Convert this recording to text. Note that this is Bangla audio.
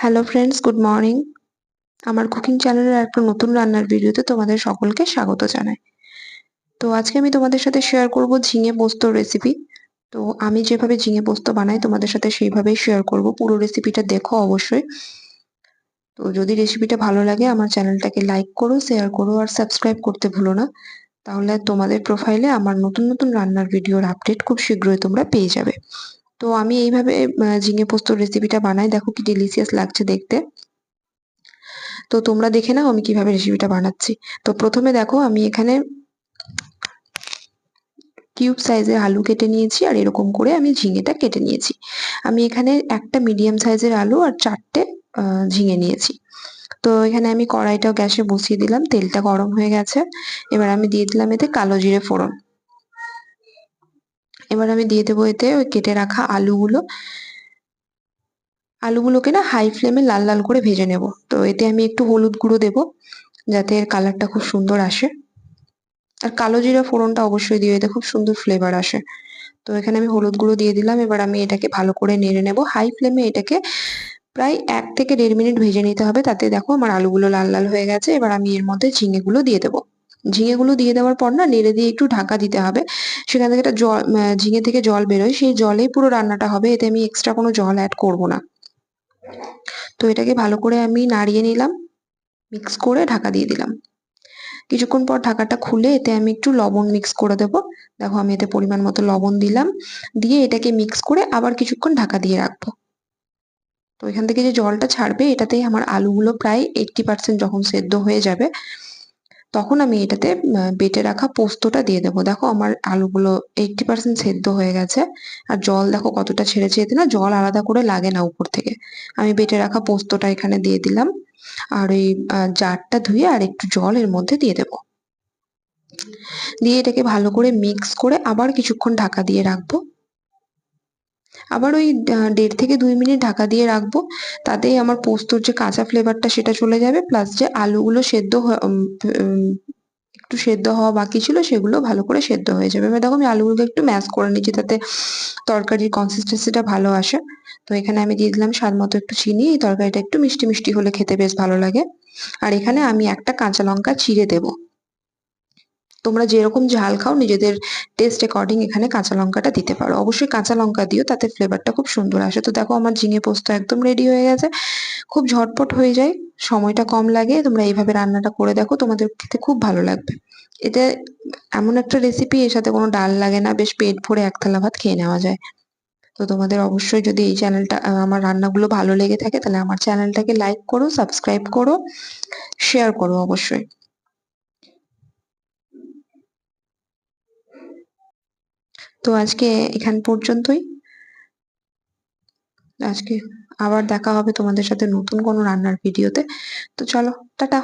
Hello friends, good morning. আমার কুকিং চ্যানেলের একটা নতুন রান্নার ভিডিওতে তোমাদের সকলকে স্বাগত জানাই। তো আজকে আমি তোমাদের সাথে শেয়ার করব ঝিঙে পোস্তর রেসিপি। তো আমি যেভাবে ঝিঙে পোস্ত বানাই তোমাদের সাথে সেইভাবেই শেয়ার করব। পুরো রেসিপিটা দেখো অবশ্যই। তো যদি রেসিপিটা ভালো লাগে আমার চ্যানেলটাকে লাইক করো, শেয়ার করো আর সাবস্ক্রাইব করতে ভুলো না। তাহলে তোমাদের প্রোফাইলে আমার নতুন নতুন রান্নার ভিডিওর আপডেট খুব শীঘ্রই তোমরা পেয়ে যাবে। তো আমি এইভাবে ঝিঙে পোস্তর রেসিপিটা বানাই, দেখো কি ডিলিশিয়াস লাগছে দেখতে। তো তোমরা দেখে নাও আমি কিভাবে রেসিপিটা বানাচ্ছি। তো প্রথমে দেখো আমি এখানে কিউব সাইজের আলু কেটে নিয়েছি আর এরকম করে আমি ঝিঙেটা কেটে নিয়েছি। আমি এখানে একটা মিডিয়াম সাইজের আলু আর 4টে ঝিঙে নিয়েছি। তো এখানে আমি কড়াইটা গ্যাসে বসিয়ে দিলাম, তেলটা গরম হয়ে গেছে। এবার আমি দিয়ে দিলাম এতে কালো জিরে ফোড়ন। এবার আমি দিয়ে দেবো এতে ওই কেটে রাখা আলুগুলো। আলুগুলোকে না হাই ফ্লেমে লাল লাল করে ভেজে নেব। তো এতে আমি একটু হলুদ গুঁড়ো দেবো যাতে এর কালারটা খুব সুন্দর আসে। আর কালো জিরা ফোড়নটা অবশ্যই দিও, এতে খুব সুন্দর ফ্লেভার আসে। তো এখানে আমি হলুদ গুঁড়ো দিয়ে দিলাম। এবার আমি এটাকে ভালো করে নেড়ে নেব। হাই ফ্লেমে এটাকে প্রায় 1 থেকে 1.5 মিনিট ভেজে নিতে হবে। তাতে দেখো আমার আলুগুলো লাল লাল হয়ে গেছে। এবার আমি এর মধ্যে ঝিঙেগুলো দিয়ে দেবো। ঝিঙেগুলো দিয়ে দেওয়ার পর না নেড়ে দিয়ে একটু ঢাকা দিতে হবে। সেখান থেকে একটা জল ঝিঙে থেকে জল বেরোয়, সেই জলেই পুরো রান্নাটা হবে। এতে আমি এক্সট্রা কোনো জল অ্যাড করব না। তো এটাকে ভালো করে আমি নাড়িয়ে নিলাম, মিক্স করে ঢাকা দিয়ে দিলাম। কিছুক্ষণ পর ঢাকাটা খুলে এতে আমি একটু লবণ মিক্স করে দেবো। দেখো আমি এতে পরিমাণ মতো লবণ দিলাম, দিয়ে এটাকে মিক্স করে আবার কিছুক্ষণ ঢাকা দিয়ে রাখবো। তো এখান থেকে যে জলটা ছাড়বে এটাতেই আমার আলুগুলো প্রায় 80% যখন সেদ্ধ হয়ে যাবে তখন আমি এটাতে বেটে রাখা পোস্তটা দিয়ে দেবো। দেখো আমার আলুগুলো 80% সেদ্ধ হয়ে গেছে আর জল দেখো কতটা ছেড়েছে। এতে না জল আলাদা করে লাগে না উপর থেকে। আমি বেটে রাখা পোস্তটা এখানে দিয়ে দিলাম আর ওই জারটা ধুয়ে আর একটু জল এর মধ্যে দিয়ে দেবো। দিয়ে এটাকে ভালো করে মিক্স করে আবার কিছুক্ষণ ঢাকা দিয়ে রাখবো। আবার ওই 1.5 থেকে 2 মিনিট ঢাকা দিয়ে রাখবো। তাতেই আমার পোস্তর যে কাঁচা ফ্লেভারটা সেটা চলে যাবে, প্লাস যে আলুগুলো একটু সেদ্ধ হওয়া বাকি ছিল সেগুলো ভালো করে সেদ্ধ হয়ে যাবে। এবার দেখো আমি আলুগুলোকে একটু ম্যাশ করে নিচ্ছি, তাতে তরকারির কনসিস্টেন্সিটা ভালো আসে। তো এখানে আমি দিয়ে দিলাম স্বাদ মতো একটু চিনি। এই তরকারিটা একটু মিষ্টি মিষ্টি হলে খেতে বেশ ভালো লাগে। আর এখানে আমি একটা কাঁচা লঙ্কা চিড়ে দেবো। তোমরা যেরকম ঝাল খাও নিজেদের টেস্ট অ্যাকর্ডিং এখানে কাঁচা লঙ্কাটা দিতে পারো। অবশ্যই কাঁচা লঙ্কা দিও, তাতে ফ্লেভারটা খুব সুন্দর আসে। তো দেখো আমার ঝিঙে পোস্ত একদম রেডি হয়ে গেছে। খুব ঝটপট হয়ে যায়, সময়টা কম লাগে। তোমরা এইভাবে রান্নাটা করে দেখো, তোমাদের খেতে খুব ভালো লাগবে। এটা এমন একটা রেসিপি, এর সাথে কোনো ডাল লাগে না, বেশ পেট ভরে এক থালা ভাত খেয়ে নেওয়া যায়। তো তোমাদের অবশ্যই যদি এই চ্যানেলটা আমার রান্নাগুলো ভালো লেগে থাকে তাহলে আমার চ্যানেলটাকে লাইক করো, সাবস্ক্রাইব করো, শেয়ার করো অবশ্যই। তো আজকে এখান পর্যন্তই। আজকে আবার দেখা হবে তোমাদের সাথে নতুন কোনো রান্নার ভিডিওতে। তো চলো, টাটা।